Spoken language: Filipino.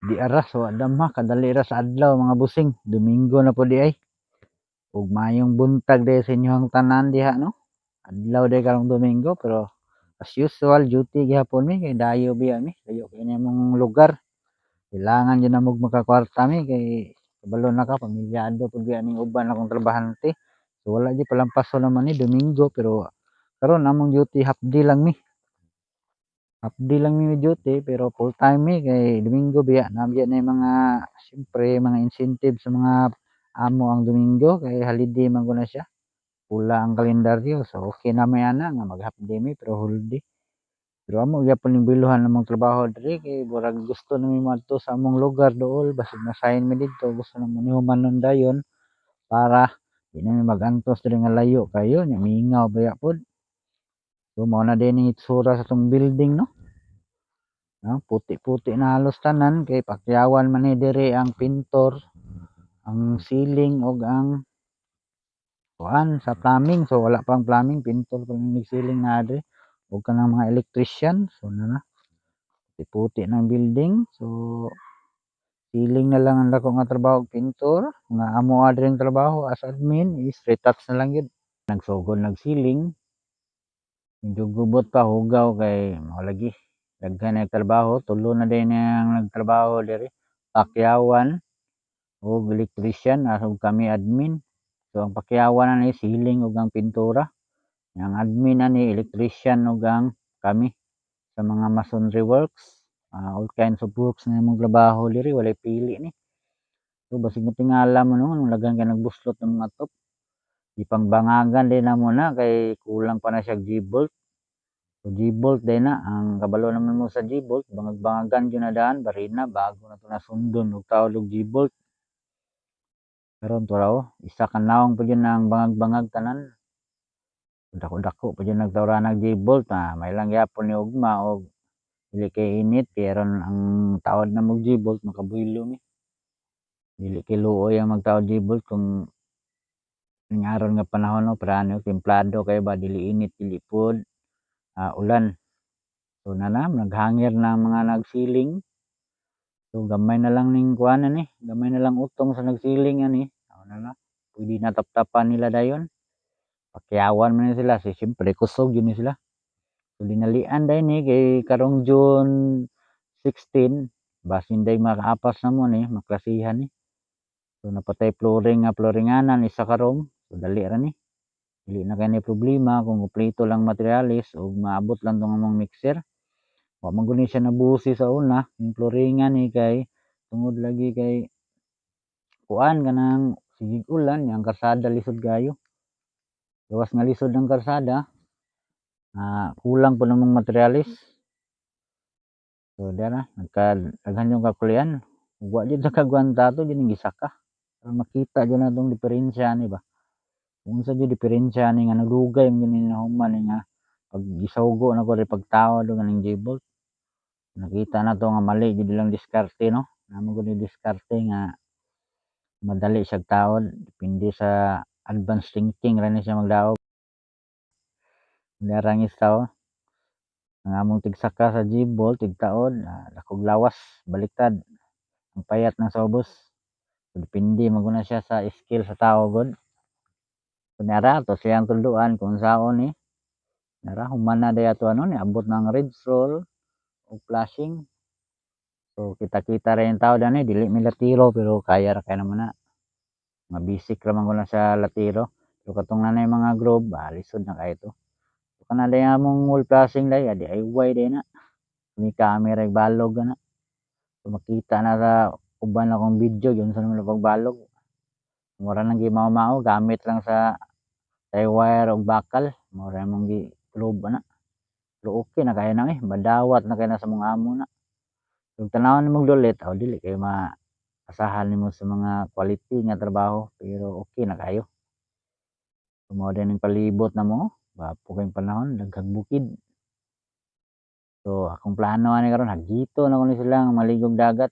Di ara so adamha kadali ra sa adlaw mga busing. Domingo na po di ay. Ug mayong buntag day sa inyong tanan diha no. Adlaw day karong Domingo pero as usual duty gihapon mi kay dayo biya mi. Layo kay nimong lugar. Kailangan gyud na makakwarta mi kay kabalo na ka pamilyado pud biya ning uban akong trabahante. So wala gyud palampason naman ni Domingo pero karon among duty half day lang mi. Half day lang mi duty pero full time mi kay Domingo biya nabiya na yung mga siyempre mga incentive sa mga amo ang Domingo kay holiday man guna siya. Pula ang kalendaryo so okay na may ana nga mag half day mi pero whole day. Pero amo gyapon ning biluhan namong trabaho diri kay murag gusto nami moadto sa among lugar dool basig na-sign mi didto gusto namo ni humanon dayon para di na mi mag-antos diri nga layo kayo nya mingaw baya pod. So mao na din ang itsura sa tong building no. Puti-puti na halos tanan kay pakyawan man ni diri ang pintor, ang ceiling ug ang kuan sa plumbing. So wala pang plumbing, pintor pa lang ning ceiling naa diri ug kanang mga electrician. So na puti-puti na ang building. So ceiling na lang ang dako nga trabaho og pintor, nga amo diring trabaho as admin is retouch na lang gyud. Nagsugod nag-ceiling, medyo gubot pa hugaw kay mao lagi daghan na trabaho, tulo na din ang nagtrabaho diri. Pakyawan ug electrician ug kami admin. So ang pakyawan na ni ceiling ug ang pintura. Ang admin ani electrician ug ang kami sa mga masonry works. All kinds of works na imong trabaho diri walay pili ni. So basig mo tingala mo no daghan kay nagbuslot ng mga top. Ipangbangagan din namo na kay kulang pa na siya G-bolt. So G-bolt din na ang kabalo naman mo sa G-bolt bangag-bangagan gyud na daan barina bago na to nasundon og tawod og G-bolt. Karon to raw isa ka nawong pud yun ang bangag-bangag tanan. Dako-dako pud yun nagtawranag G-bolt may lang gyapon ni ugma og dili kay init kay aron ang tawad na mo G-bolt makabuylo mi. Dili kay luoy ang magtawad G-bolt kung ning aron nga panahon no prano templado kayo ba dili init dili pod ulan. So naghangir na ang mga nagsiling. So gamay na lang ning kuan ani, gamay na lang utong sa nagsiling ani. Na pwede na taptapan nila dayon. Pakyawan man sila si siyempre kusog yun sila. So dinalian day ni kay karong June 16 basin day makaapas na mo ni maklasihan ni. So napatay flooring nga flooringanan isa ka room. So dali ra ni. Dili na kay ni problema kung kumpleto lang materialis ug maabot lang tong among mixer. Wa man guni siya nabusi sa una, yung flooringan ni kay tungod lagi kay kuan kanang sigig ulan yang karsada lisod kayo. Gawas nga lisod ang karsada, kulang po namang materialis. So dara nagkadaghan yung kakulian. Wa jud nakagwanta to gining gisaka. Para makita jud natong diferensya ni ba. Kung unsa jud diferensya ni nga nalugay man gini nahuman ni nga pag gisawgo na ko ri pagtawad og aning G-bolt. Nakita na to nga mali jud ilang diskarte no. Namo gud ni diskarte nga madali siyang tawad depende sa advanced thinking ra ni siya magdaog. Narangis tawo ang among tigsaka sa G-bolt tigtaod dakog lawas baliktad ang payat ng sa ubos. So, depende maguna siya sa skill sa tao gud. Kunyara to siyang tulduan kung saon ni nara human na day ato ano ni abot ng red roll o flashing. So kita-kita ra yung tao dani dili mi latiro pero kaya ra kay naman na. Mabisik ra man guna sa latiro. So katong nanay mga groove lisod na kay to. So kana day among wall flashing day DIY day na. May camera balog na. So makita na sa uban akong video yun sa naman pagbalog. Mura nang gimaw-mao gamit lang sa tie wire og bakal. Mura mong gi-lube na. Pero okay na kaya na badawat na kay na sa mga amo na. Kung tanawon nimong dulit dili kayo maasahan nimo sa mga quality nga trabaho pero okay na kayo. So mao din ang palibot namo gwapo kayong panahon daghang bukid. So akong plano ani karon hagito na ko ni sila nga maligog dagat.